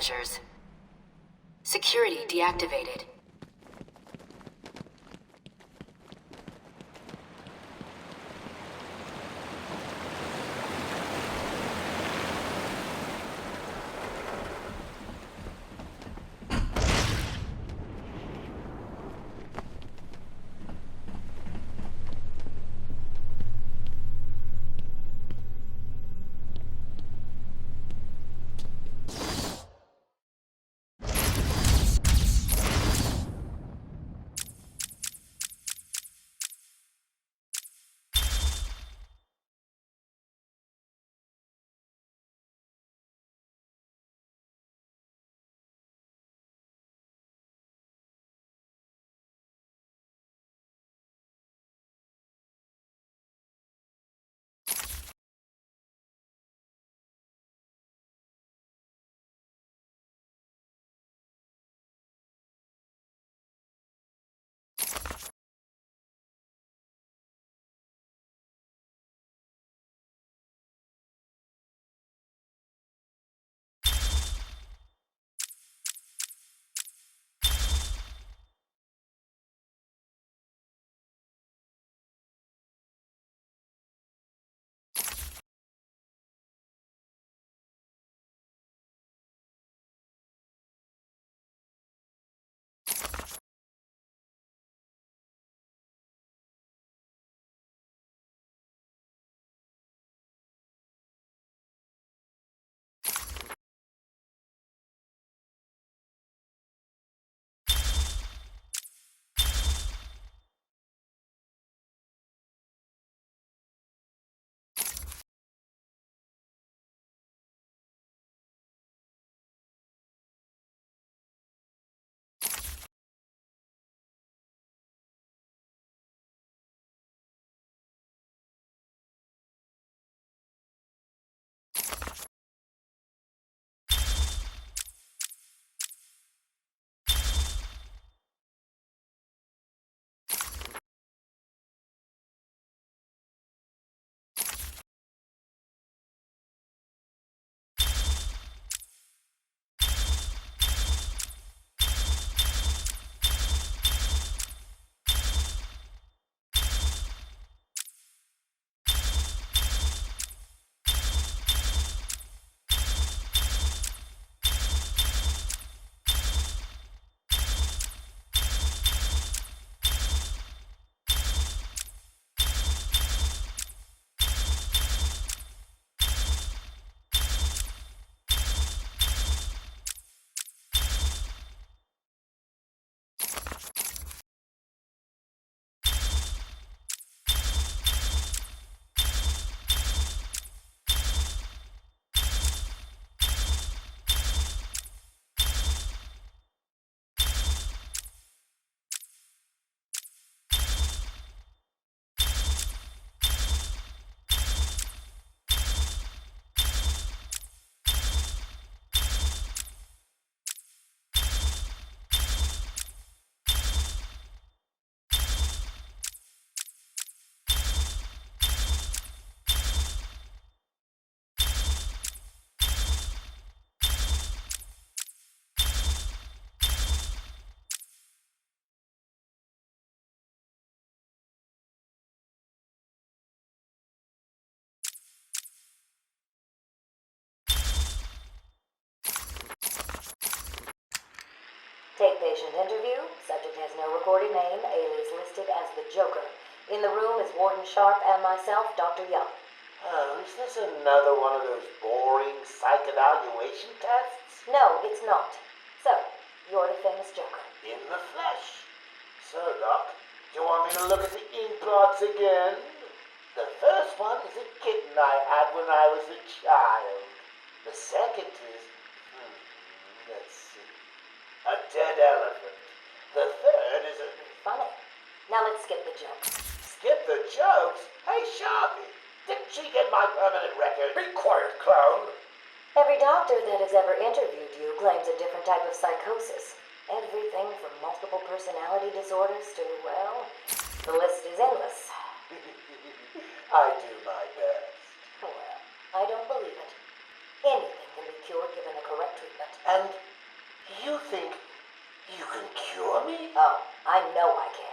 measures. Security deactivated. Take patient interview. Subject has no recorded name. Alias listed as the Joker. In the room is Warden Sharp and myself, Dr. Young. Oh, is this another one of those boring psych evaluation tests? No, it's not. So, you're the famous Joker. In the flesh. So, Doc, do you want me to look at the ink blots again? The first one is a kitten I had when I was a child. The second is, let's see, a dead elephant. The third is a... Funny. Now let's skip the jokes. Skip the jokes? Hey, Sharpie, didn't she get my permanent record? Be quiet, clown. Every doctor that has ever interviewed you claims a different type of psychosis. Everything from multiple personality disorders to, well, the list is endless. I do my best. Well, I don't believe it. Anything can be cured given the correct treatment. And you think you can cure me? Oh, I know I can.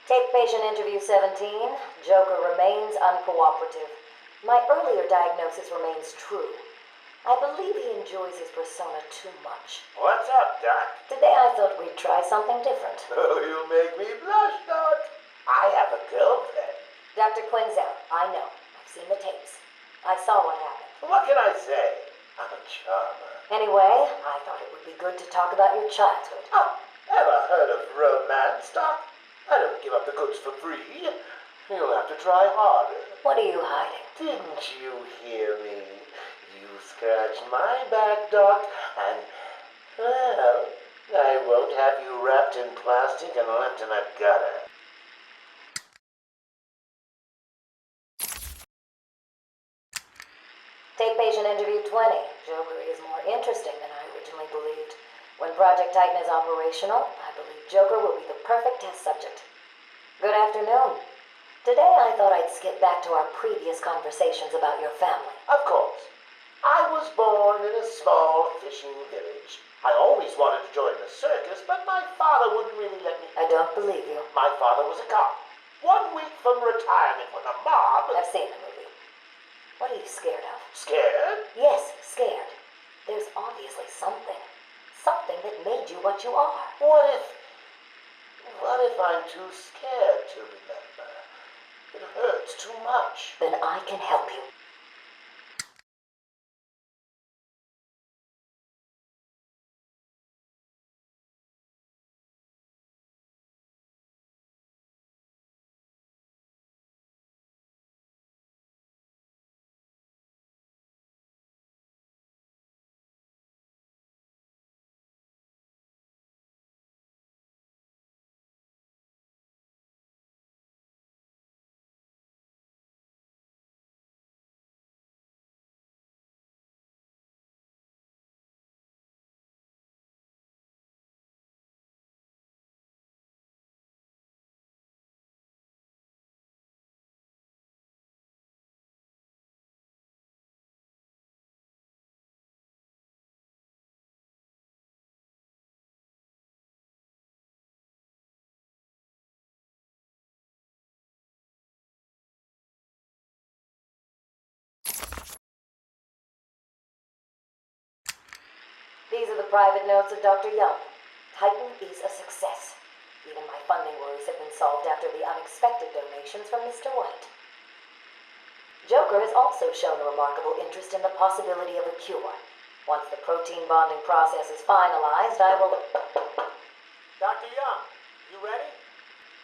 Tape patient interview 17. Joker remains uncooperative. My earlier diagnosis remains true. I believe he enjoys his persona too much. What's up, Doc? Today I thought we'd try something different. Oh, you make me blush, Doc. I have a girlfriend. Dr. Quinzel, I know. I've seen the tapes. I saw what happened. What can I say? I'm a charmer. Anyway, I thought it would be good to talk about your childhood. Oh, ever heard of romance, Doc? I don't give up the goods for free. You'll have to try harder. What are you hiding? Didn't you hear me? You scratch my back, Doc, and, well, I won't have you wrapped in plastic and left in a gutter. Tape patient interview 20. Joker is more interesting than I originally believed. When Project Titan is operational, I believe Joker will be the perfect test subject. Good afternoon. Today I thought I'd skip back to our previous conversations about your family. Of course. I was born in a small fishing village. I always wanted to join the circus, but my father wouldn't really let me. I don't believe you. My father was a cop. 1 week from retirement when the mob... I've seen the movie. What are you scared of? Scared? Yes, scared. There's obviously something. Something that made you what you are. What if I'm too scared to remember? It hurts too much. Then I can help you. These are the private notes of Dr. Young. Titan is a success. Even my funding worries have been solved after the unexpected donations from Mr. White. Joker has also shown a remarkable interest in the possibility of a cure. Once the protein bonding process is finalized, I will... Dr. Young, you ready?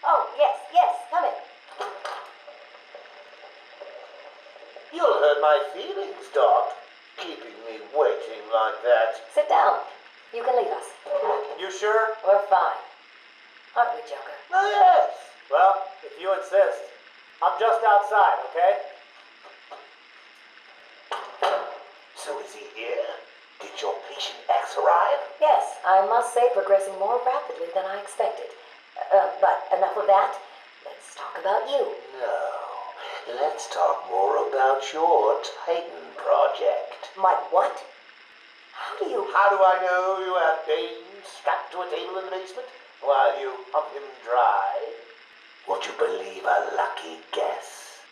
Oh, yes, come in. You'll hurt my feelings, Doc. Keeping me waiting like that. Sit down. You can leave us. You sure? We're fine. Aren't we, Joker? Oh, yes. Well, if you insist. I'm just outside, okay? So is he here? Did your patient X arrive? Yes, I must say progressing more rapidly than I expected. But enough of that. Let's talk about you. No. Let's talk more about your Titan project. My what? How do you... How do I know you have Bane strapped to a table in the basement while you pump him dry? Would you believe a lucky guess?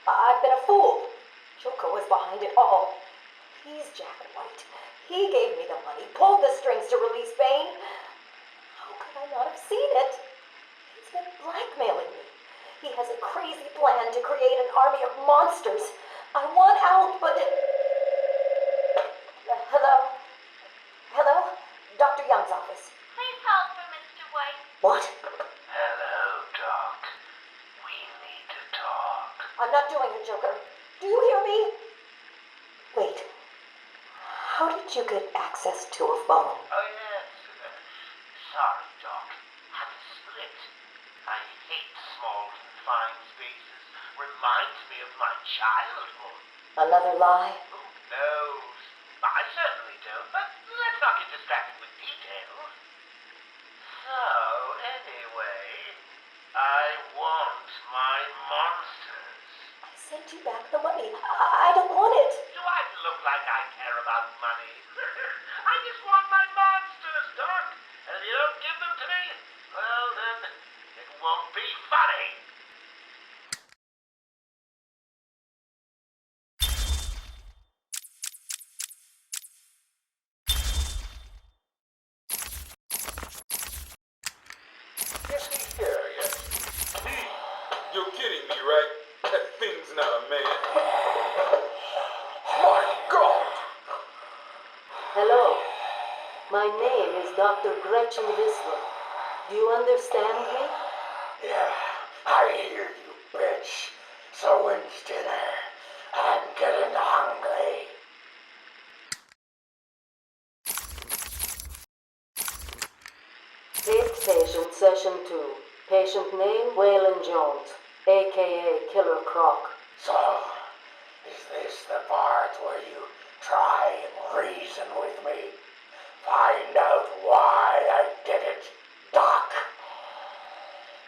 I've been a fool. Joker was behind it all. He's Jack White. He gave me the money, pulled the strings to release Bane. How could I not have seen it? He's been blackmailing me. He has a crazy plan to create an army of monsters. I want out, but... Hello? Hello? Dr. Young's office. Please hold for Mr. White. What? Hello, Doc. We need to talk. I'm not doing it, Joker. Do you hear me? Wait. How did you get access to a phone? Oh, yes. Doc. Had to split. I hate small, confined spaces. Reminds me of my childhood. Another lie? Who knows? I certainly don't, but let's not get distracted with details. So, anyway, I want my monsters. I sent you back the money. I don't want it. Do I look like I care about money? I just want my monsters, Doc. And if you don't give them to me, well then, it won't be funny. Yes, he's here, yes. You're kidding me, right? That thing's not a man. My God! Hello. My name is Dr. Gretchen Whistler. Do you understand me? Yeah, I hear you, bitch. So when's dinner? I'm getting hungry. Taped patient session 2. Patient name Waylon Jones, a.k.a. Killer Croc. So, is this the part where you try and reason with me? Find out why I did it, Doc.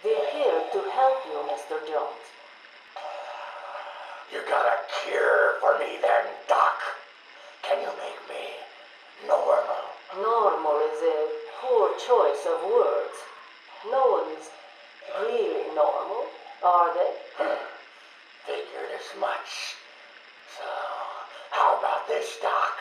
We're here to help you, Mr. Jones. You got a cure for me then, Doc? Can you make me normal? Normal is a poor choice of words. No one is really normal, are they? Figured as much. So, how about this, Doc?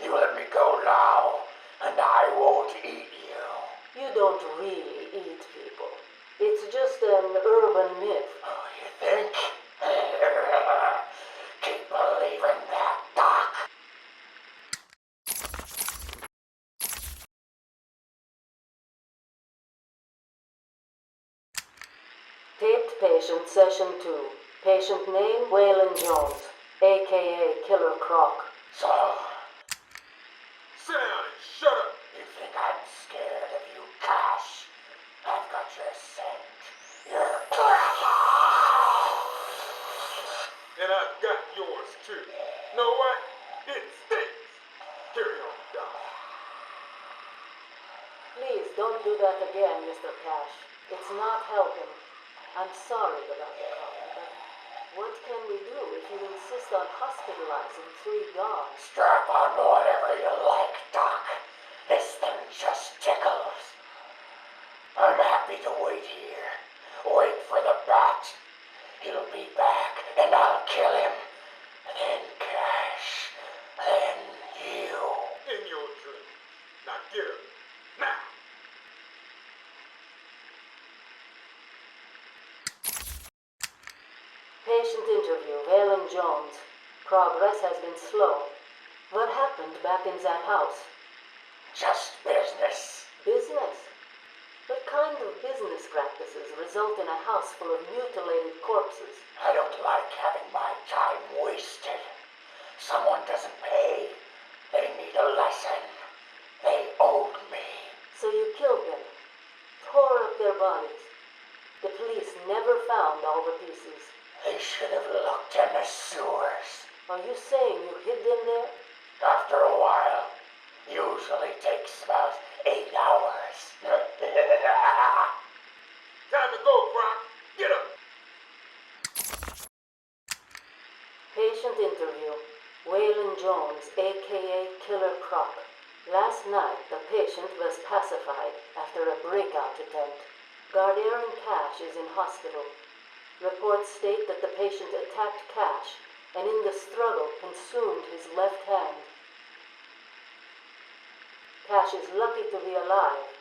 You let me go now, and I won't eat you. You don't really eat people. It's just an urban myth. Oh, you think? Keep believing that, Doc. Taped patient session 2. Patient name Waylon Jones, a.k.a. Killer Croc. So, Sit down and shut up! you think I'm scared of you, Cash? I've got your scent. You're... And I've got yours too. Know what? It stinks! Carry on, Doc. Please don't do that again, Mr. Cash. It's not helping. I'm sorry about the coffee, but what can we do if you insist on hospitalizing 3 guards? Strap on whatever you like, Doc. This thing just tickles. I'm happy to wait here. Wait for the bat. He'll be back, and I'll kill him. Then Cash. Then you. In your dream. Now get up. Now! Patient interview, Waylon Jones. Progress has been slow. What happened back in that house? Just business. Business? What kind of business practices result in a house full of mutilated corpses? I don't like having my time wasted. Someone doesn't pay. They need a lesson. They owed me. So you killed them, tore up their bodies. The police never found all the pieces. They should have looked in the sewers. Are you saying you hid them there? After a while. Usually takes about 8 hours. Time to go, Croc. Get up! Patient interview. Waylon Jones, a.k.a. Killer Croc. Last night, the patient was pacified after a breakout attempt. Aaron Cash is in hospital. Reports state that the patient attacked Cash and in the struggle consumed his left hand. Cash is lucky to be alive.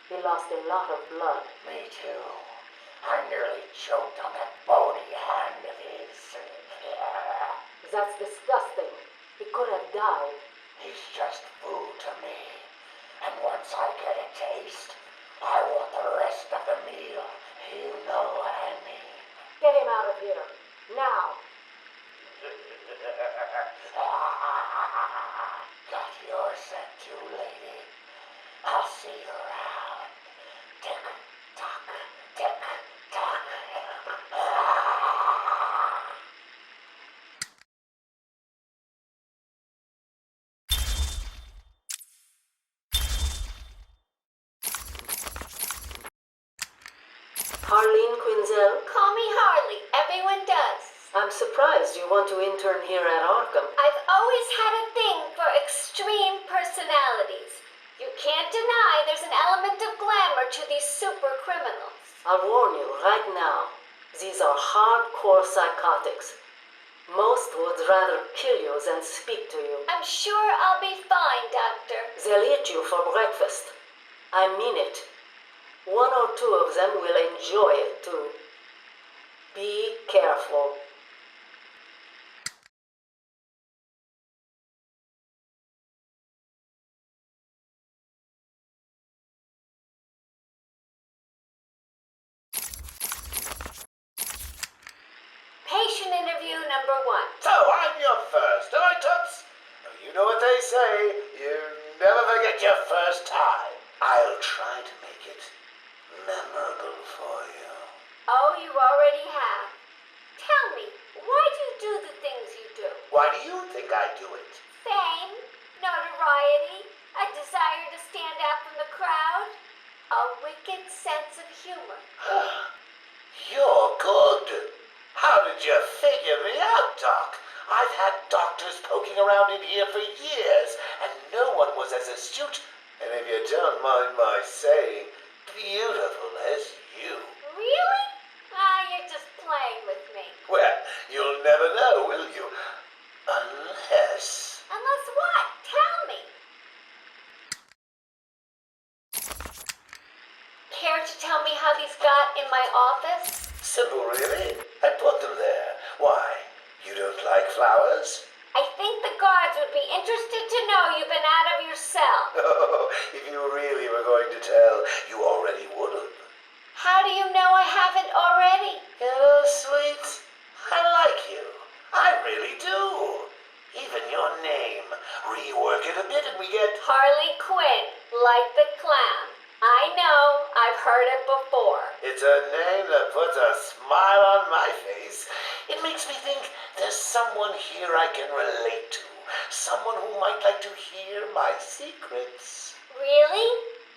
He lost a lot of blood. Me too. I nearly choked on that bony hand of his. That's disgusting. He could have died. He's just food to me. And once I get a taste, I want the rest of the meal. You know what I mean. Get him out of here. Now. Got your scent too, lady. I'll see you around. Harleen Quinzel? Call me Harley. Everyone does. I'm surprised you want to intern here at Arkham. I've always had a thing for extreme personalities. You can't deny there's an element of glamour to these super criminals. I'll warn you right now. These are hardcore psychotics. Most would rather kill you than speak to you. I'm sure I'll be fine, Doctor. They'll eat you for breakfast. I mean it. One or two of them will enjoy it too. Be careful. Patient interview number 1. So I'm your first, am I, Toots? You know what they say, you never forget your first time. I'll try to make it memorable for you. Oh, you already have. Tell me, why do you do the things you do? Why do you think I do it? Fame, notoriety, a desire to stand out from the crowd, a wicked sense of humor. You're good. How did you figure me out, Doc? I've had doctors poking around in here for years, and no one was as astute, and if you don't mind my saying, beautiful as you. Really? You're just playing with me. Well, you'll never know, will you? Unless... Unless what? Tell me. Care to tell me how these got in my office? Simple, really. I put them there. Why? You don't like flowers? I think the guards would be interested to know you've been out of your cell. Oh, if you really were going to tell, you already would have. How do you know I haven't already? Hello, sweet. I like you. I really do. Even your name. Rework it a bit and we get... Harley Quinn, like the clown. I know, I've heard it before. It's a name that puts a smile on my face. It makes me think there's someone here I can relate to. Someone who might like to hear my secrets. Really?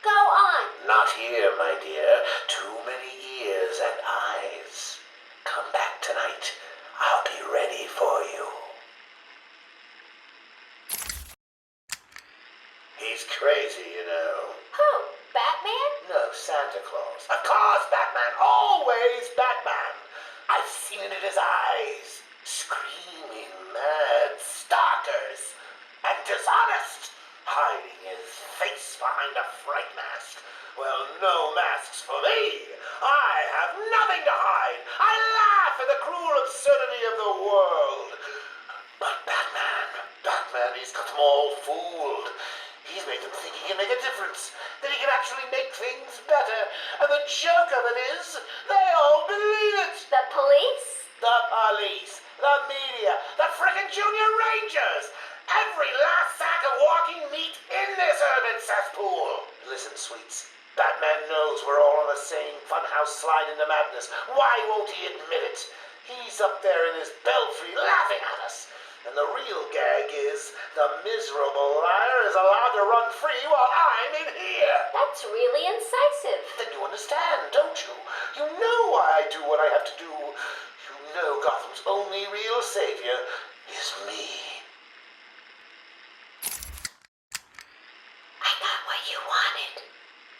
Go on. Not here, my dear. Too many ears and eyes. Come back tonight. I'll be ready for you. He's crazy, you know. Who? Batman? No, Santa Claus. Of course, Batman. Always Batman. I've seen it in his eyes. Screaming mad stalkers. And dishonest. Hiding his face behind a fright mask. Well, no masks for me. I have nothing to hide. I laugh at the cruel absurdity of the world. But Batman, he's got them all fooled. He's made them think he can make a difference, that he can actually make things better. And the joke of it is, they all believe it. The police? The police, the media, the frickin' junior rangers. Every last sack of walking meat in this urban cesspool. Listen, sweets. Batman knows we're all on the same funhouse slide into madness. Why won't he admit it? He's up there in his belfry laughing at us. And the real gag is the miserable liar is allowed to run free while I'm in here. That's really incisive. Then you understand, don't you? You know why I do what I have to do. You know Gotham's only real savior is me. I got what you wanted.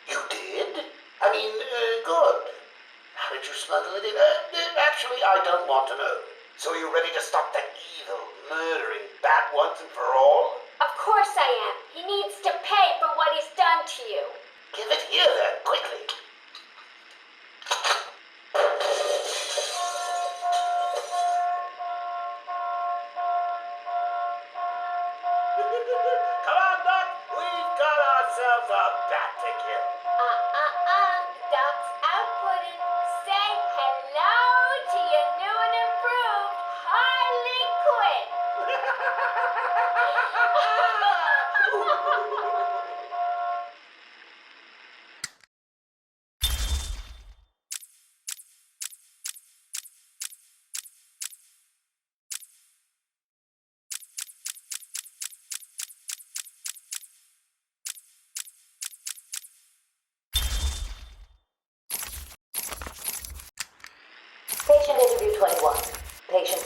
You did? I mean, good. How did you smuggle it in? Actually, I don't want to know. So are you ready to stop that evil, murdering bat once and for all? Of course I am. He needs to pay for what he's done to you. Give it here then, quickly. Come on, Doc. We've got ourselves a bat to kill. Doc's outputting. Say hello to your new and improved Harley Quinn.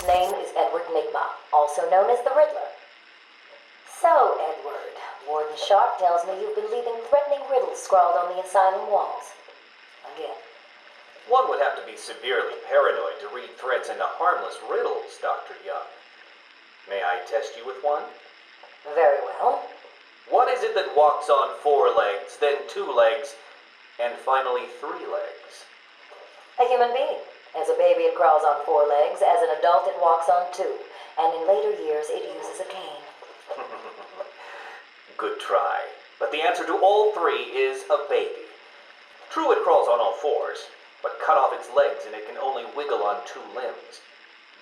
name is Edward Nigma, also known as the Riddler. So, Edward, Warden Sharp tells me you've been leaving threatening riddles scrawled on the asylum walls. Again. One would have to be severely paranoid to read threats into harmless riddles, Dr. Young. May I test you with one? Very well. What is it that walks on 4 legs, then 2 legs, and finally 3 legs? A human being. As a baby, it crawls on 4 legs. As an adult, it walks on 2. And in later years, it uses a cane. Good try. But the answer to all 3 is a baby. True, it crawls on all 4s, but cut off its legs and it can only wiggle on 2 limbs.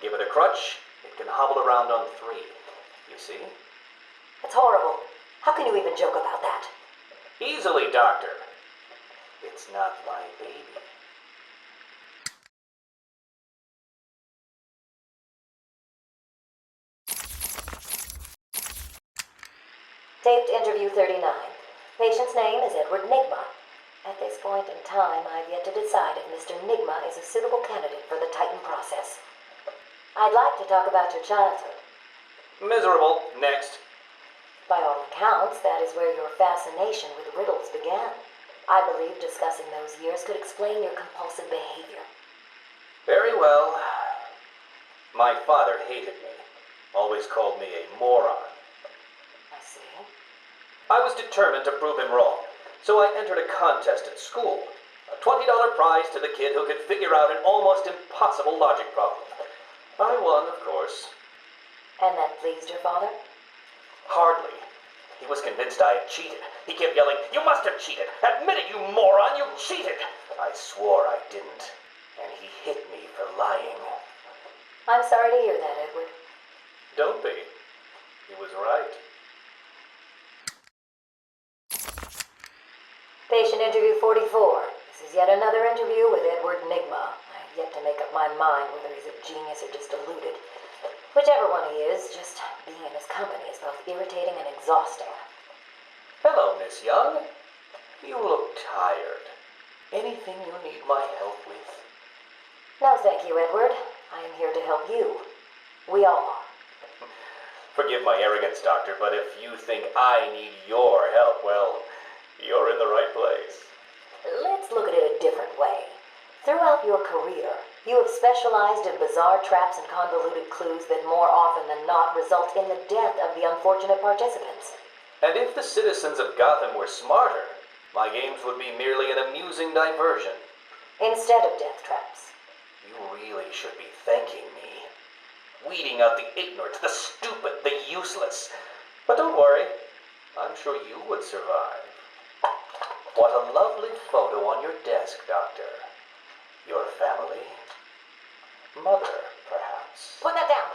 Give it a crutch, it can hobble around on 3. You see? It's horrible. How can you even joke about that? Easily, Doctor. It's not my baby. Taped interview 39. Patient's name is Edward Nigma. At this point in time, I've yet to decide if Mr. Nigma is a suitable candidate for the Titan process. I'd like to talk about your childhood. Miserable. Next. By all accounts, that is where your fascination with riddles began. I believe discussing those years could explain your compulsive behavior. Very well. My father hated me. Always called me a moron. I see. I was determined to prove him wrong, so I entered a contest at school. A $20 prize to the kid who could figure out an almost impossible logic problem. I won, of course. And that pleased your father? Hardly. He was convinced I had cheated. He kept yelling, "You must have cheated! Admit it, you moron! You cheated!" I swore I didn't, and he hit me for lying. I'm sorry to hear that, Edward. Don't be. He was right. Patient interview 44. This is yet another interview with Edward Nigma. I have yet to make up my mind whether he's a genius or just deluded. Whichever one he is, just being in his company is both irritating and exhausting. Hello, Miss Young. You look tired. Anything you need my help with? No, thank you, Edward. I am here to help you. We all are. Forgive my arrogance, Doctor, but if you think I need your help, well, you're in the right place. Let's look at it a different way. Throughout your career, you have specialized in bizarre traps and convoluted clues that more often than not result in the death of the unfortunate participants. And if the citizens of Gotham were smarter, my games would be merely an amusing diversion. Instead of death traps. You really should be thanking me. Weeding out the ignorant, the stupid, the useless. But don't worry, I'm sure you would survive. What a lovely photo on your desk, Doctor. Your family? Mother, perhaps. Put that down.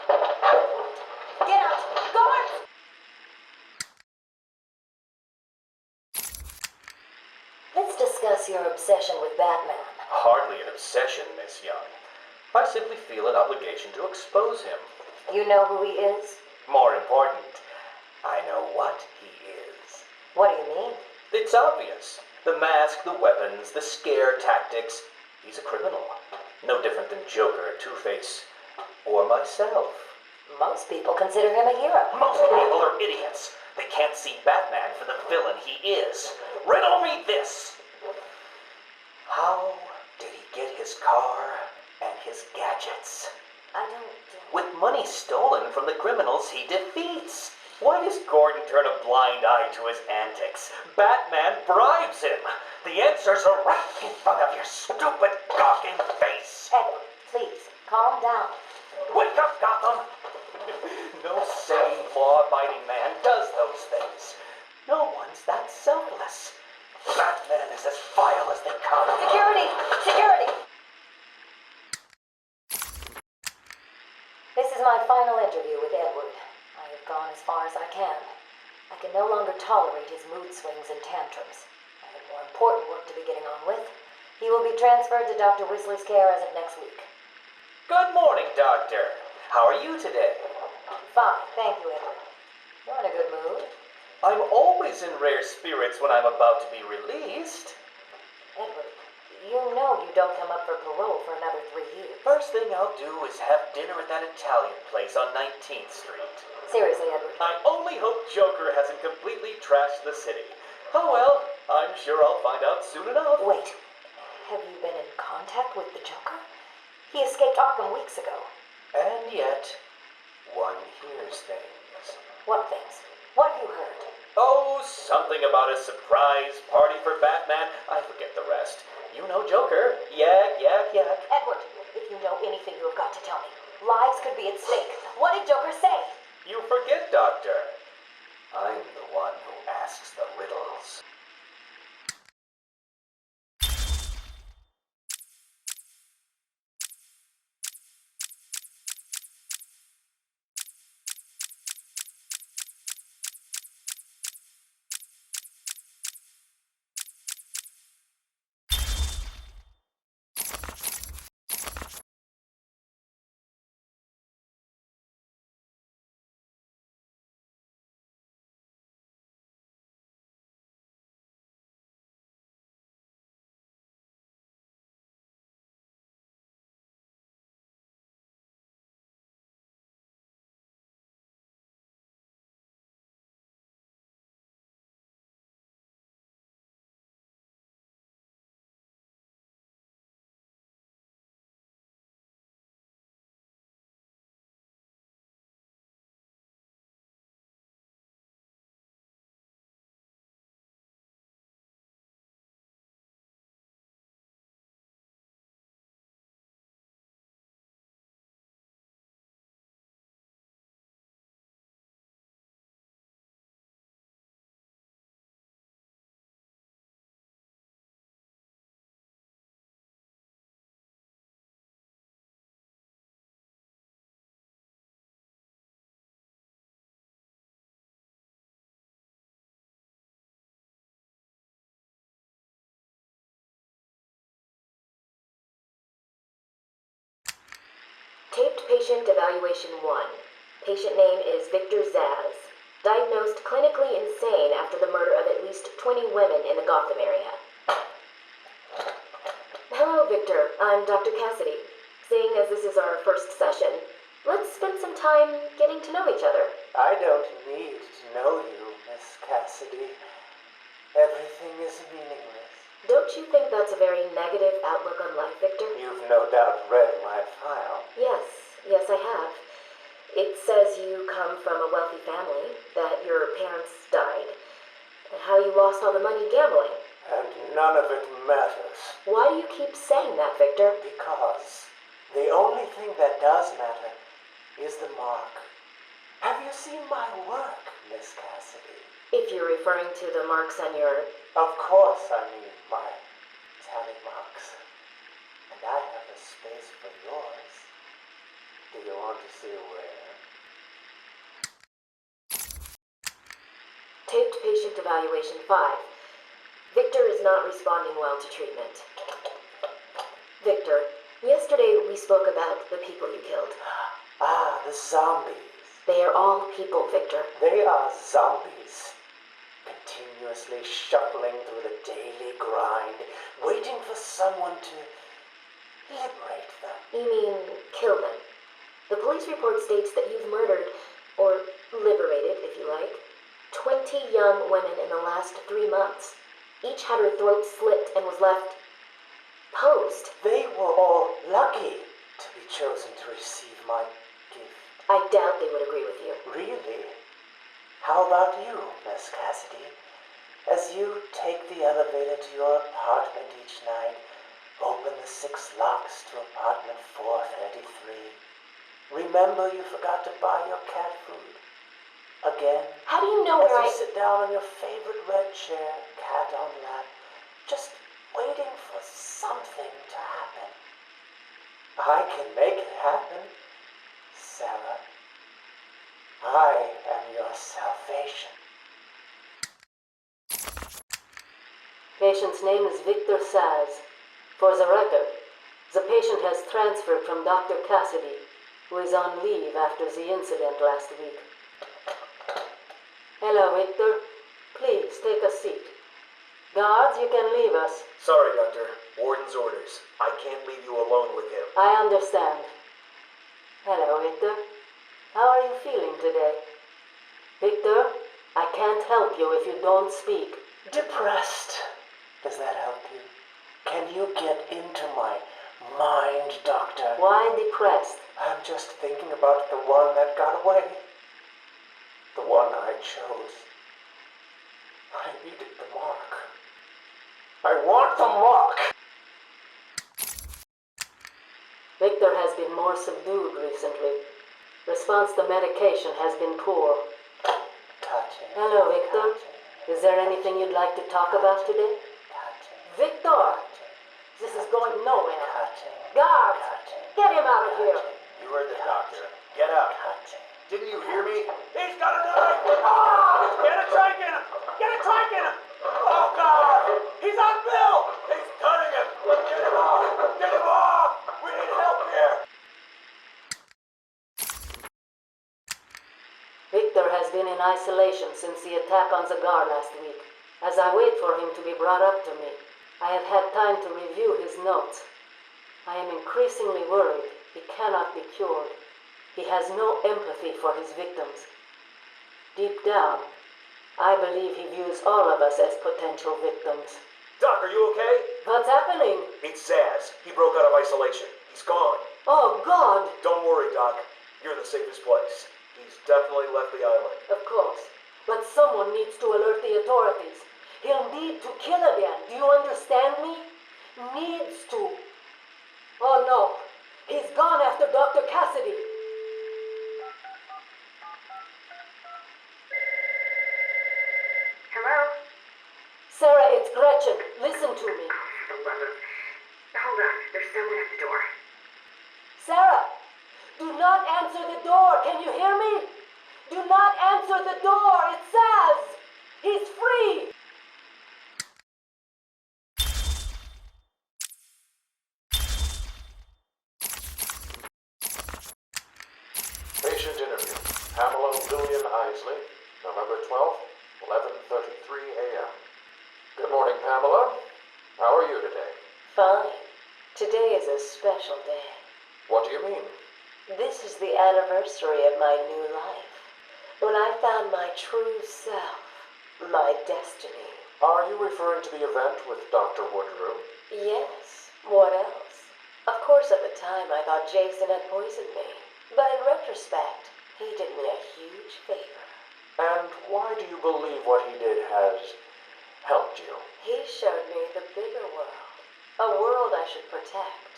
Get out. Guards! Let's discuss your obsession with Batman. Hardly an obsession, Miss Young. I simply feel an obligation to expose him. You know who he is? More important, I know what he is. What do you mean? It's obvious. The mask, the weapons, the scare tactics. He's a criminal. No different than Joker, Two-Face, or myself. Most people consider him a hero. Most people are idiots. They can't see Batman for the villain he is. Riddle me this. How did he get his car and his gadgets? I don't... With money stolen from the criminals he defeats. Why does Gordon turn a blind eye to his antics? Batman bribes him. The answers are right in front of your stupid, gawking face. Edward, please, calm down. Wake up, Gotham! No sane, law-abiding man does those things. No one's that selfless. Batman is as vile as they come. Security! Security! This is my final interview with Edward. I have gone as far as I can. I can no longer tolerate his mood swings and tantrums. I have more important work to be getting on with. He will be transferred to Dr. Weasley's care as of next week. Good morning, Doctor. How are you today? Fine, thank you, Edward. You're in a good mood. I'm always in rare spirits when I'm about to be released. Edward, you know know you don't come up for parole for another 3 years. First thing I'll do is have dinner at that Italian place on 19th Street. Seriously, Edward. I only hope Joker hasn't completely trashed the city. Oh well, I'm sure I'll find out soon enough. Wait, have you been in contact with the Joker? He escaped Arkham weeks ago. And yet, one hears things. What things? What have you heard? Oh, something about a surprise party for Batman. I forget the rest. You know Joker. Yak, yak, yak. Edward, if you know anything, you have got to tell me. Lives could be at stake. What did Joker say? You forget, Doctor. I'm the one who asks the riddles. Taped patient evaluation 1. Patient name is Victor Zaz. Diagnosed clinically insane after the murder of at least 20 women in the Gotham area. Hello, Victor. I'm Dr. Cassidy. Seeing as this is our first session, let's spend some time getting to know each other. I don't need to know you, Miss Cassidy. Everything is meaningless. Don't you think that's a very negative outlook on life, Victor? You've no doubt read my file. Yes, I have. It says you come from a wealthy family, that your parents died, and how you lost all the money gambling. And none of it matters. Why do you keep saying that, Victor? Because the only thing that does matter is the mark. Have you seen my work, Miss Cassidy? If you're referring to the marks on your... Of course I mean my tally marks. And I have a space for yours. Do you want to see where? Taped patient evaluation 5. Victor is not responding well to treatment. Victor, yesterday we spoke about the people you killed. Ah, the zombies. They are all people, Victor. They are zombies. Continuously shuffling through the daily grind, waiting for someone to liberate them. You mean kill them? The police report states that you've murdered, or liberated, if you like, 20 young women in the last 3 months. Each had her throat slit and was left posed. They were all lucky to be chosen to receive my gift. I doubt they would agree with you. Really? How about you, Miss Cassidy? As you take the elevator to your apartment each night, open the 6 locks to apartment 433. Remember you forgot to buy your cat food. Again. How do you know As where you sit down on your favorite red chair, cat on lap, just waiting for something to happen. I can make it happen, Sarah. I am your salvation. Patient's name is Victor Saz. For the record, the patient has transferred from Dr. Cassidy, who is on leave after the incident last week. Hello, Victor. Please take a seat. Guards, you can leave us. Sorry, Doctor. Warden's orders. I can't leave you alone with him. I understand. Hello, Victor. How are you feeling today? Victor, I can't help you if you don't speak. Depressed. Does that help you? Can you get into my mind, Doctor? Why depressed? I'm just thinking about the one that got away. The one I chose. I needed the mark. I want the mark! Victor has been more subdued recently. Response to medication has been poor. Touching. Hello, Victor. Is there anything you'd like to talk about today? Touching. Victor! This is going nowhere. Touching. Guards! Get him out of here! You heard the doctor. Get out. Touching. Didn't you hear me? He's got a knife! Ah! Get a trike in him! Get a trike in him! Oh, God! He's on Bill! He's cutting him! Get him off! Get him off! We need help here! Victor has been in isolation since the attack on Zagar last week. As I wait for him to be brought up to me, I have had time to review his notes. I am increasingly worried he cannot be cured. He has no empathy for his victims. Deep down, I believe he views all of us as potential victims. Doc, are you okay? What's happening? It's Zaz. He broke out of isolation. He's gone. Oh, God! Don't worry, Doc. You're in the safest place. He's definitely left the island. Of course. But someone needs to alert the authorities. He'll need to kill again. Do you understand me? Needs to. Oh, no. He's gone after Dr. Cassidy. Hello? Sarah, it's Gretchen. Listen to me. For the love of... Hold on. There's someone at the door. Sarah, do not answer the door. Can you hear me? Do not answer the door. It's Saz. He's free. Patient interview. Pamela Lillian Isley, November 12th, 11:33 a.m. Good morning, Pamela. How are you today? Fine. Today is a special day. What do you mean? This is the anniversary of my new life. When I found my true self, my destiny. Are you referring to the event with Dr. Woodrow? Yes. What else? Of course, at the time I thought Jason had poisoned me. But in retrospect, he did me a huge favor. And why do you believe what he did has helped you? He showed me the bigger world. A world I should protect.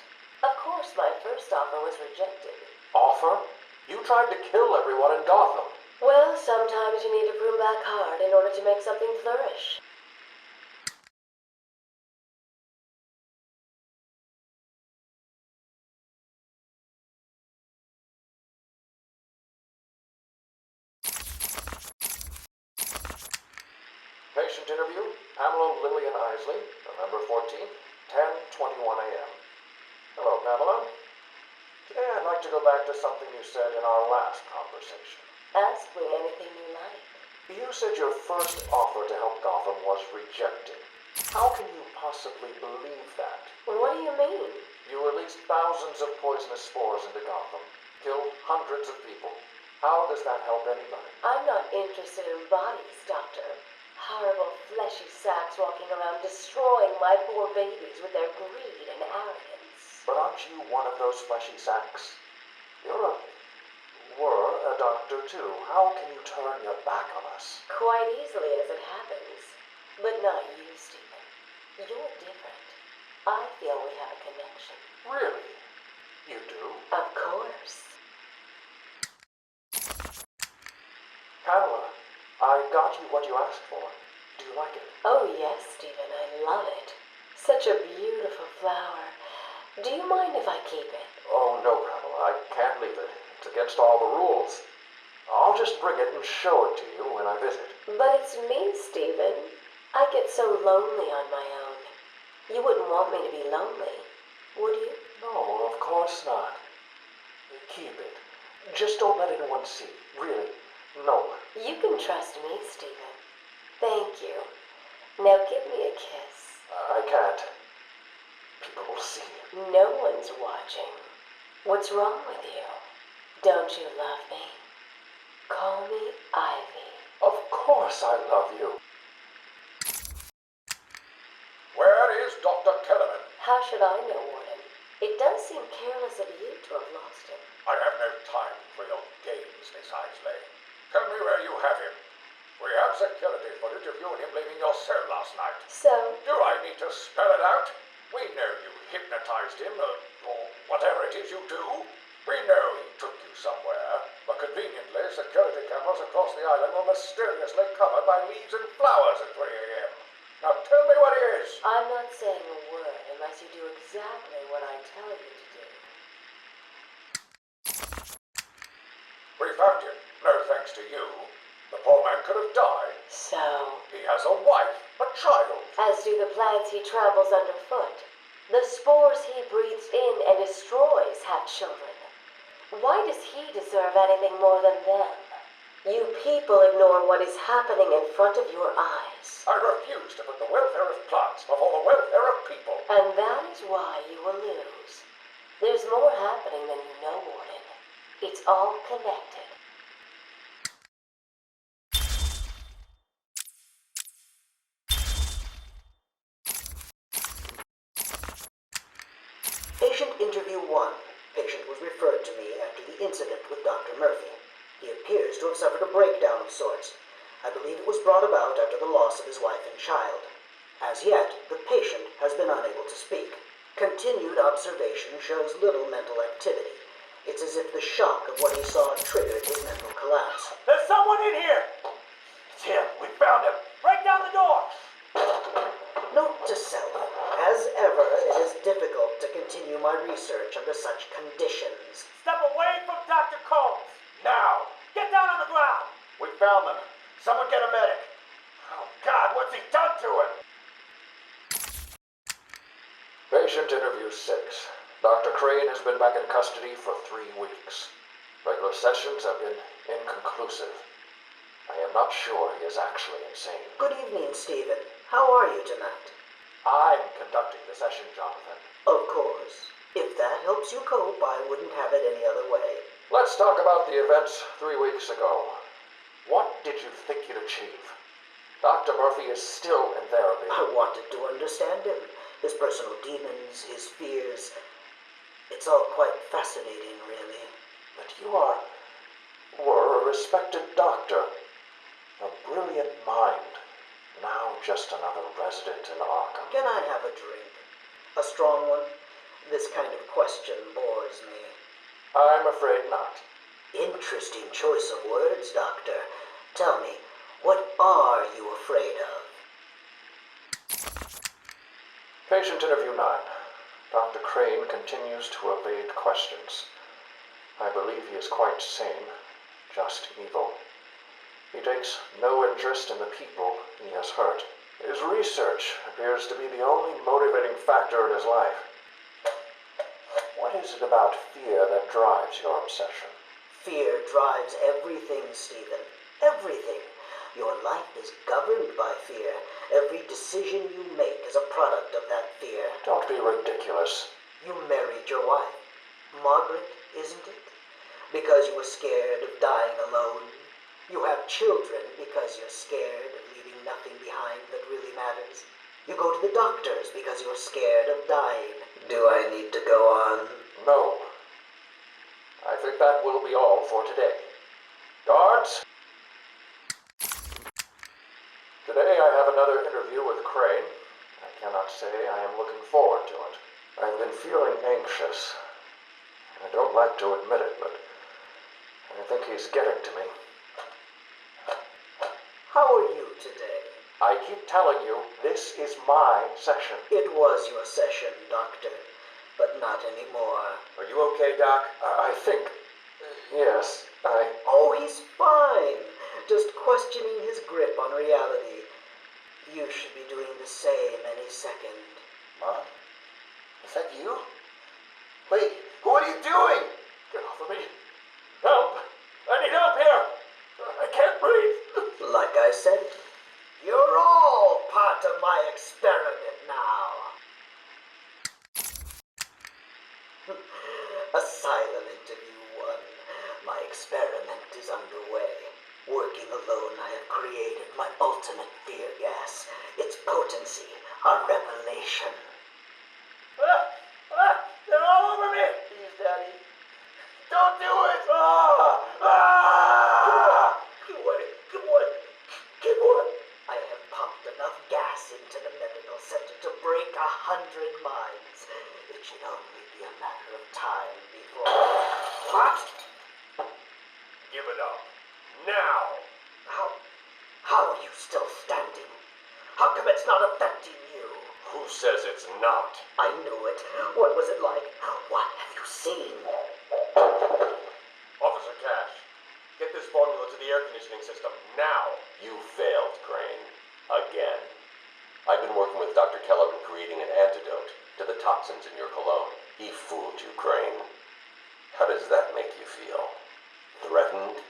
Of course, my first offer was rejected. Offer? You tried to kill everyone in Gotham. Well, sometimes you need to prune back hard in order to make something flourish. Patient interview. Pamela Lillian Isley, November 14th, 10:21 a.m. Hello, Pamela. Today I'd like to go back to something you said in our last conversation. Ask me anything you like. You said your first offer to help Gotham was rejected. How can you possibly believe that? Well, what do you mean? You released thousands of poisonous spores into Gotham, killed hundreds of people. How does that help anybody? I'm not interested in bodies, Doctor. Horrible fleshy sacks walking around destroying my poor babies with their greed and arrogance. But aren't you one of those fleshy sacks? Were a doctor too. How can you turn your back on us? Quite easily as it happens. But not you, Stephen. You're different. I feel we have a connection. Really? You do? Of course. Pamela, I got you what you asked for. Do you like it? Oh, yes, Stephen, I love it. Such a beautiful flower. Do you mind if I keep it? Oh, no, Pamela. I can't leave it. It's against all the rules. I'll just bring it and show it to you when I visit. But it's me, Stephen. I get so lonely on my own. You wouldn't want me to be lonely, would you? No, of course not. Keep it. Just don't let anyone see. Really. No one. You can trust me, Stephen. Thank you. Now give me a kiss. I can't. People will see. No one's watching. What's wrong with you? Don't you love me? Call me Ivy. Of course I love you. Where is Dr. Kellerman? How should I know, Warden? It does seem careless of you to have lost him. I have no time for your games, Miss Isley. Tell me where you have him. We have security footage of you and him leaving your cell last night. So, Do I need to spell it out? We know you hypnotized him, or whatever it is you do. We know he took you somewhere, but conveniently, security cameras across the island were mysteriously covered by leaves and flowers at 3 a.m. Now tell me what it is. I'm not saying a word unless you do exactly what I tell you to do. We found him, no thanks to you. The poor man could have died. So, He has a wife, a child. as do the plants he tramples underfoot. The spores he breathes in and destroys have children. Why does he deserve anything more than them? You people ignore what is happening in front of your eyes. I refuse to put the welfare of plants before the welfare of people. And that is why you will lose. There's more happening than you know, Warden. It's all connected. Patient interview 1. Patient was referred to me after the incident with Dr. Murphy. He appears to have suffered a breakdown of sorts. I believe it was brought about after the loss of his wife and child. As yet, the patient has been unable to speak. Continued observation shows little mental activity. It's as if the shock of what he saw triggered his mental collapse. There's someone in here! It's him. We found him. Break down the door! Note to self, as ever, it is difficult to continue my research under such conditions. Step away from Dr. Combs! Now. Get down on the ground! We found them. Someone get a medic. Oh, God, what's he done to him? Patient interview 6. Dr. Crane has been back in custody for 3 weeks. Regular sessions have been inconclusive. I am not sure he is actually insane. Good evening, Stephen. How are you tonight? I'm conducting the session, Jonathan. Of course. If that helps you cope, I wouldn't have it any other way. Let's talk about the events 3 weeks ago. What did you think you'd achieve? Dr. Murphy is still in therapy. I wanted to understand him, his personal demons, his fears. It's all quite fascinating, really. But you were a respected doctor. A brilliant mind. Now just another resident in Arkham. Can I have a drink? A strong one? This kind of question bores me. I'm afraid not. Interesting choice of words, Doctor. Tell me, what are you afraid of? Patient interview 9. Dr. Crane continues to evade questions. I believe he is quite sane, just evil. He takes no interest in the people he has hurt. His research appears to be the only motivating factor in his life. What is it about fear that drives your obsession? Fear drives everything, Stephen. Everything. Your life is governed by fear. Every decision you make is a product of that fear. Don't be ridiculous. You married your wife, Margaret, isn't it? Because you were scared of dying alone. You have children because you're scared of leaving nothing behind that really matters. You go to the doctors because you're scared of dying. Do I need to go on? No. I think that will be all for today. Guards? Today I have another interview with Crane. I cannot say I am looking forward to it. I've been feeling anxious. I don't like to admit it, but I think he's getting to me. How are you today? I keep telling you, this is my session. It was your session, Doctor, but not anymore. Are you okay, Doc? I think... yes, Oh, he's fine. Just questioning his grip on reality. You should be doing the same any second. Mom? Is that you? Wait, what are you doing? Get off of me. Help! I need help here! I can't breathe! Like I said, You're all part of my experiment now. Asylum Interview 1. My experiment is underway. Working alone, I have created my ultimate fear gas. Its potency, a revelation. They're all over me! Please, Daddy. Don't do it! Good one. Good one. I have pumped enough gas into the medical center to break 100 minds. It should only be a matter of time before... What? Give it up. Now! How are you still standing? How come it's not affecting you? Who says it's not? I knew it. What was it like? What have you seen? Officer Cash, get this formula to the air conditioning system now. You failed, Crane. Again. I've been working with Dr. Keller in creating an antidote to the toxins in your cologne. He fooled you, Crane. How does that make you feel? Threatened?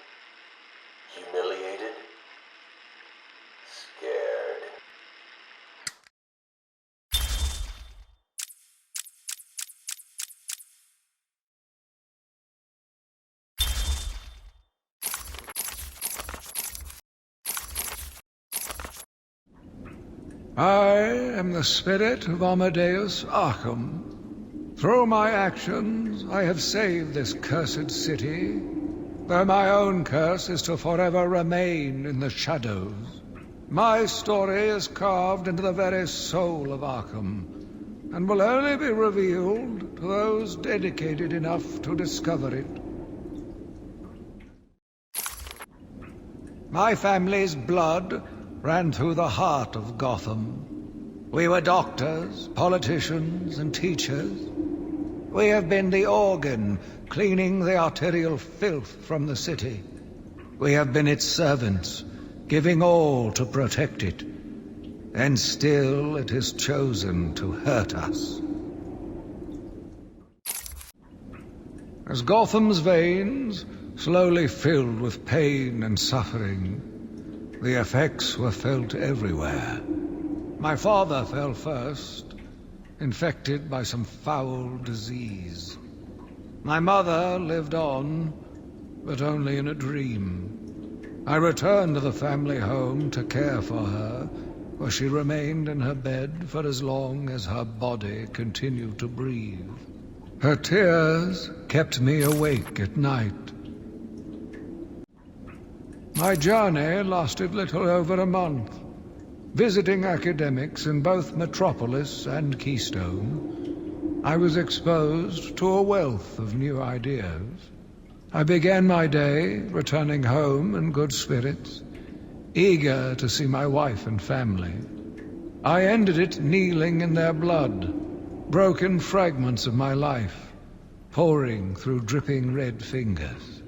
Humiliated? Scared? I am the spirit of Amadeus Arkham. Through my actions, I have saved this cursed city, though my own curse is to forever remain in the shadows. My story is carved into the very soul of Arkham, and will only be revealed to those dedicated enough to discover it. My family's blood ran through the heart of Gotham. We were doctors, politicians, and teachers. We have been the organ cleaning the arterial filth from the city. We have been its servants, giving all to protect it. And still it has chosen to hurt us. As Gotham's veins slowly filled with pain and suffering, the effects were felt everywhere. My father fell first, infected by some foul disease. My mother lived on, but only in a dream. I returned to the family home to care for her, where she remained in her bed for as long as her body continued to breathe. Her tears kept me awake at night. My journey lasted little over a month. Visiting academics in both Metropolis and Keystone, I was exposed to a wealth of new ideas. I began my day returning home in good spirits, eager to see my wife and family. I ended it kneeling in their blood, broken fragments of my life, pouring through dripping red fingers.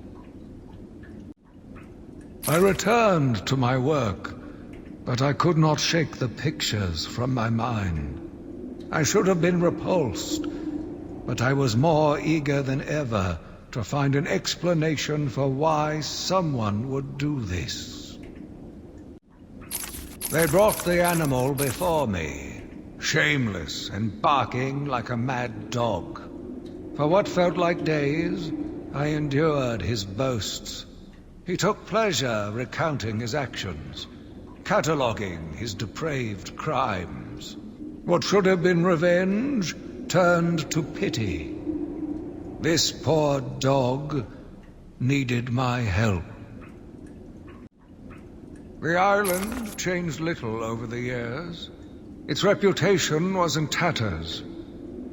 I returned to my work, but I could not shake the pictures from my mind. I should have been repulsed, but I was more eager than ever to find an explanation for why someone would do this. They brought the animal before me, shameless and barking like a mad dog. For what felt like days, I endured his boasts. He took pleasure recounting his actions, cataloguing his depraved crimes. What should have been revenge turned to pity. This poor dog needed my help. The island changed little over the years. Its reputation was in tatters,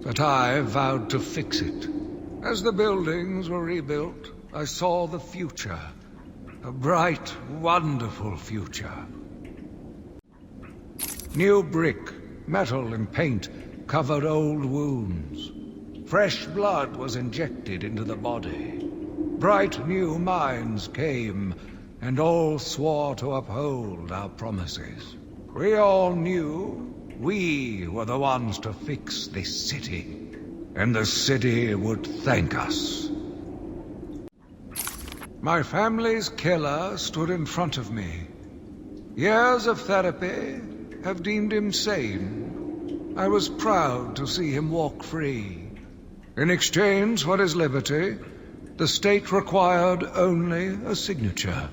but I vowed to fix it. As the buildings were rebuilt, I saw the future. A bright, wonderful future. New brick, metal, and paint covered old wounds. Fresh blood was injected into the body. Bright new minds came, and all swore to uphold our promises. We all knew we were the ones to fix this city, and the city would thank us. My family's killer stood in front of me. Years of therapy have deemed him sane. I was proud to see him walk free. In exchange for his liberty, the state required only a signature.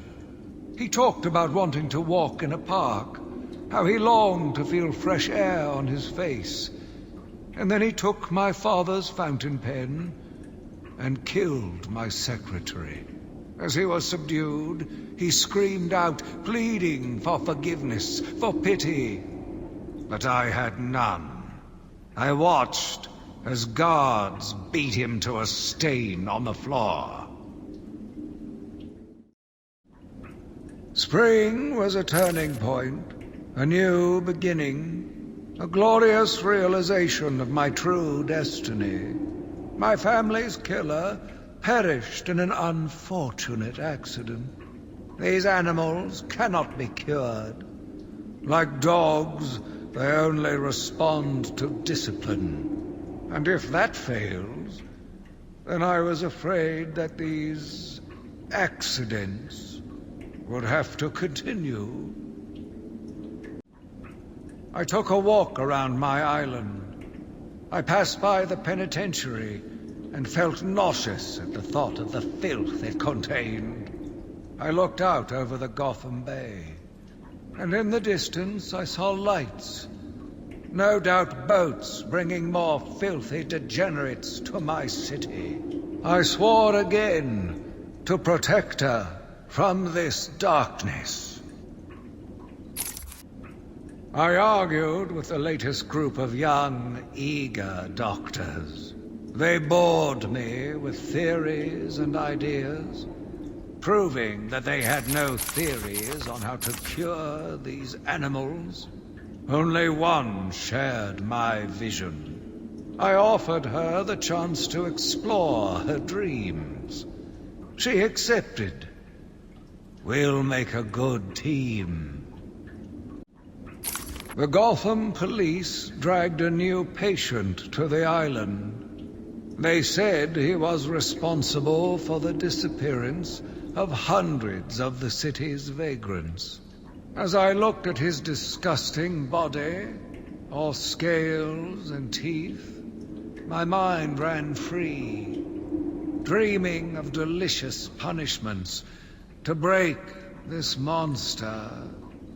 He talked about wanting to walk in a park, how he longed to feel fresh air on his face. And then he took my father's fountain pen and killed my secretary. As he was subdued, he screamed out, pleading for forgiveness, for pity. But I had none. I watched as guards beat him to a stain on the floor. Spring was a turning point, a new beginning, a glorious realization of my true destiny. My family's killer perished in an unfortunate accident. These animals cannot be cured. Like dogs, they only respond to discipline. And if that fails, then I was afraid that these accidents would have to continue. I took a walk around my island. I passed by the penitentiary and felt nauseous at the thought of the filth it contained. I looked out over the Gotham Bay, and in the distance I saw lights. No doubt boats bringing more filthy degenerates to my city. I swore again to protect her from this darkness. I argued with the latest group of young, eager doctors. They bored me with theories and ideas, proving that they had no theories on how to cure these animals. Only one shared my vision. I offered her the chance to explore her dreams. She accepted. We'll make a good team. The Gotham police dragged a new patient to the island. They said he was responsible for the disappearance of hundreds of the city's vagrants. As I looked at his disgusting body, all scales and teeth, my mind ran free, dreaming of delicious punishments to break this monster.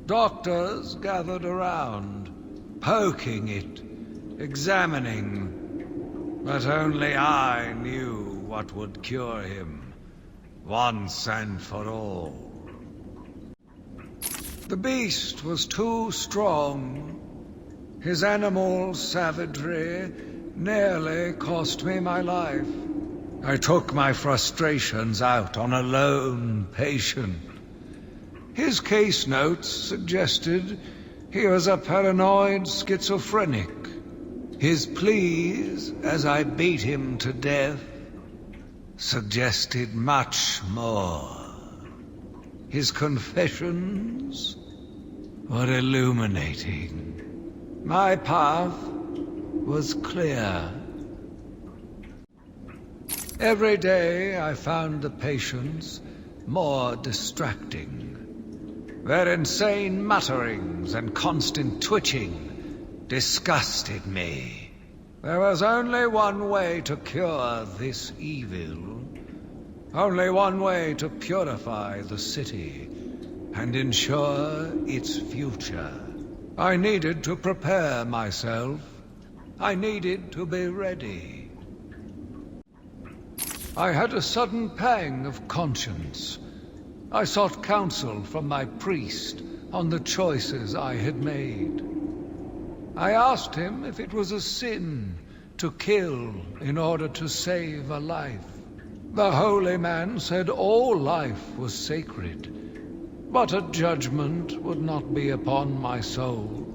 Doctors gathered around, poking it, examining, but only I knew what would cure him, once and for all. The beast was too strong. His animal savagery nearly cost me my life. I took my frustrations out on a lone patient. His case notes suggested he was a paranoid schizophrenic. His pleas, as I beat him to death, suggested much more. His confessions were illuminating. My path was clear. Every day I found the patients more distracting. Their insane mutterings and constant twitching disgusted me. There was only one way to cure this evil. Only one way to purify the city and ensure its future. I needed to prepare myself. I needed to be ready. I had a sudden pang of conscience. I sought counsel from my priest on the choices I had made. I asked him if it was a sin to kill in order to save a life. The holy man said all life was sacred, but a judgment would not be upon my soul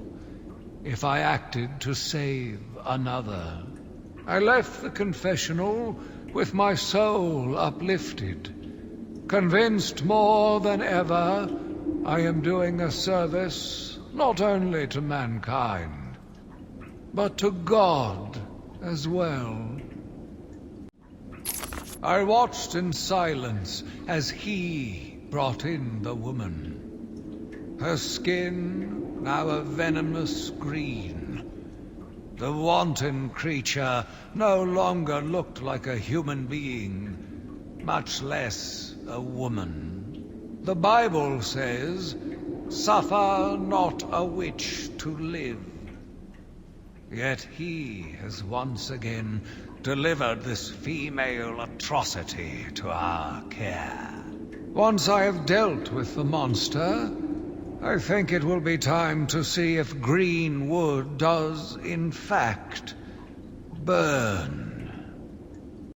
if I acted to save another. I left the confessional with my soul uplifted, convinced more than ever I am doing a service not only to mankind, but to God as well. I watched in silence as he brought in the woman. her skin now a venomous green. The wanton creature no longer looked like a human being, much less a woman. The Bible says, "Suffer not a witch to live." Yet he has once again delivered this female atrocity to our care. Once I have dealt with the monster, I think it will be time to see if green wood does, in fact, burn.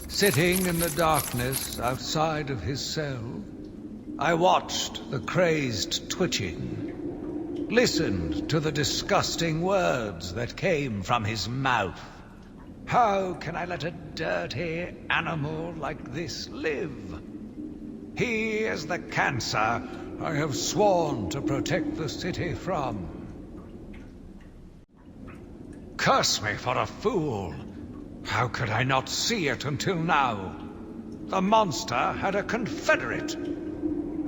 Sitting in the darkness outside of his cell, I watched the crazed twitching, listened to the disgusting words that came from his mouth. How can I let a dirty animal like this live? He is the cancer I have sworn to protect the city from. Curse me for a fool! How could I not see it until now? The monster had a confederate.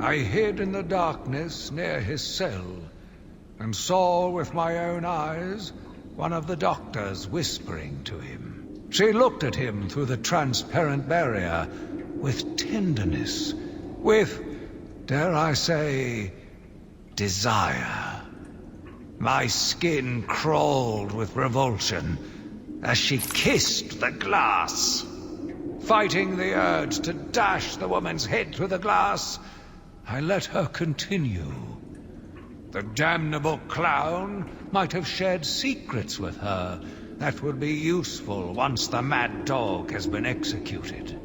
I hid in the darkness near his cell, and saw with my own eyes one of the doctors whispering to him. She looked at him through the transparent barrier with tenderness, with, dare I say, desire. My skin crawled with revulsion as she kissed the glass. Fighting the urge to dash the woman's head through the glass, I let her continue. The damnable clown might have shared secrets with her that would be useful once the mad dog has been executed.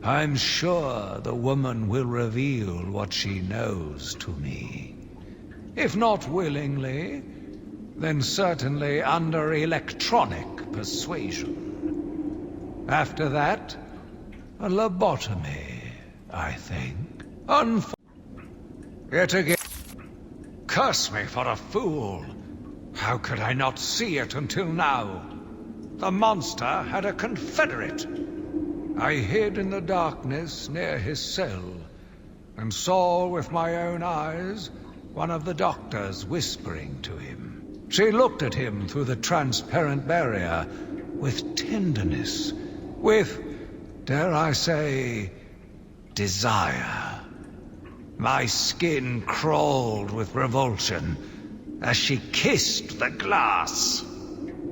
I'm sure the woman will reveal what she knows to me. If not willingly, then certainly under electronic persuasion. After that, a lobotomy, I think. Yet again, curse me for a fool. How could I not see it until now? The monster had a confederate. I hid in the darkness near his cell, and saw with my own eyes one of the doctors whispering to him. She looked at him through the transparent barrier with tenderness, with, dare I say, desire. My skin crawled with revulsion as she kissed the glass.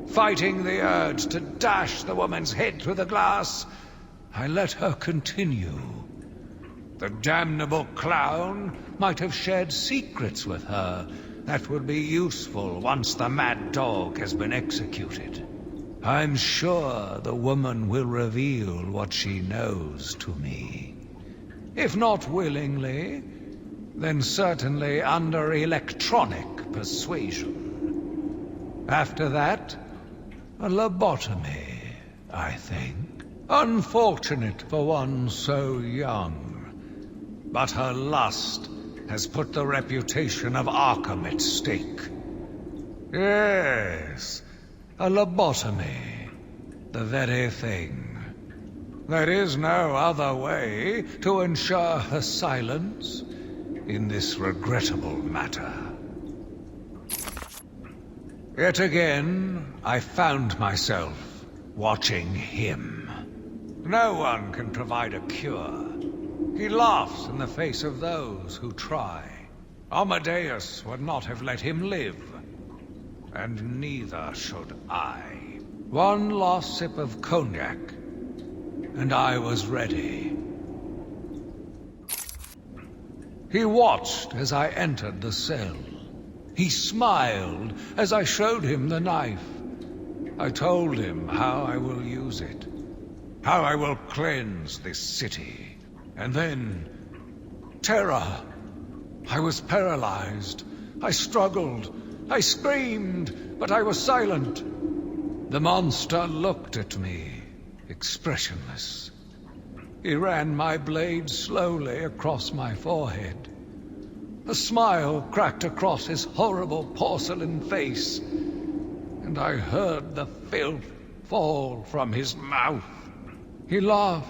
Fighting the urge to dash the woman's head through the glass, I let her continue. The damnable clown might have shared secrets with her that would be useful once the mad dog has been executed. I'm sure the woman will reveal what she knows to me. If not willingly, then certainly under electronic persuasion. After that, a lobotomy, I think. Unfortunate for one so young. But her lust has put the reputation of Arkham at stake. Yes, a lobotomy. The very thing. There is no other way to ensure her silence in this regrettable matter. Yet again, I found myself watching him. No one can provide a cure. He laughs in the face of those who try. Amadeus would not have let him live, and neither should I. One last sip of cognac, and I was ready. He watched as I entered the cell. He smiled as I showed him the knife. I told him how I will use it, how I will cleanse this city. And then, terror. I was paralyzed. I struggled. I screamed, but I was silent. The monster looked at me, expressionless. He ran my blade slowly across my forehead. A smile cracked across his horrible porcelain face, and I heard the filth fall from his mouth. He laughed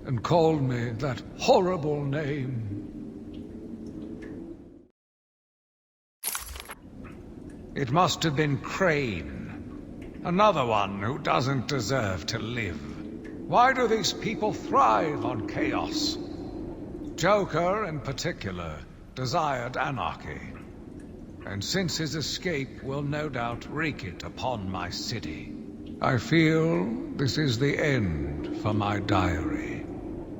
and called me that horrible name. It must have been Crane. Another one who doesn't deserve to live. Why do these people thrive on chaos? Joker, in particular, desired anarchy. And since his escape will no doubt wreak it upon my city, I feel this is the end for my diary.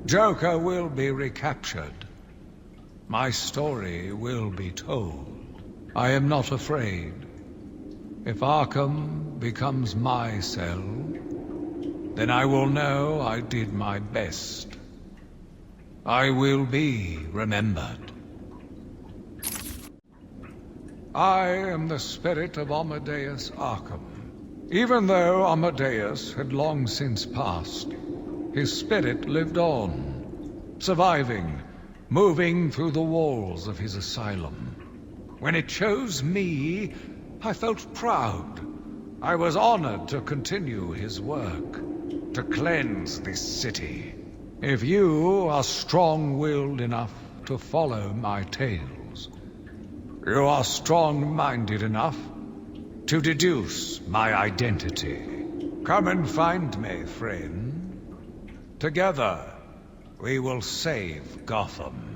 Joker will be recaptured. My story will be told. I am not afraid. If Arkham becomes my cell, then I will know I did my best. I will be remembered. I am the spirit of Amadeus Arkham. Even though Amadeus had long since passed, his spirit lived on, surviving, moving through the walls of his asylum. When it chose me, I felt proud. I was honored to continue his work, to cleanse this city. If you are strong-willed enough to follow my tales, you are strong-minded enough to deduce my identity. Come and find me, friend. Together, we will save Gotham.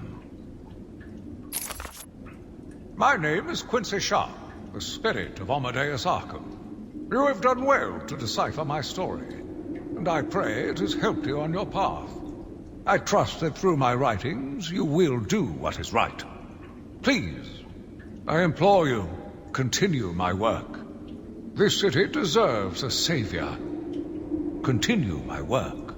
My name is Quincy Sharp, the spirit of Amadeus Arkham. You have done well to decipher my story, and I pray it has helped you on your path. I trust that through my writings you will do what is right. Please, I implore you, continue my work. This city deserves a savior. Continue my work.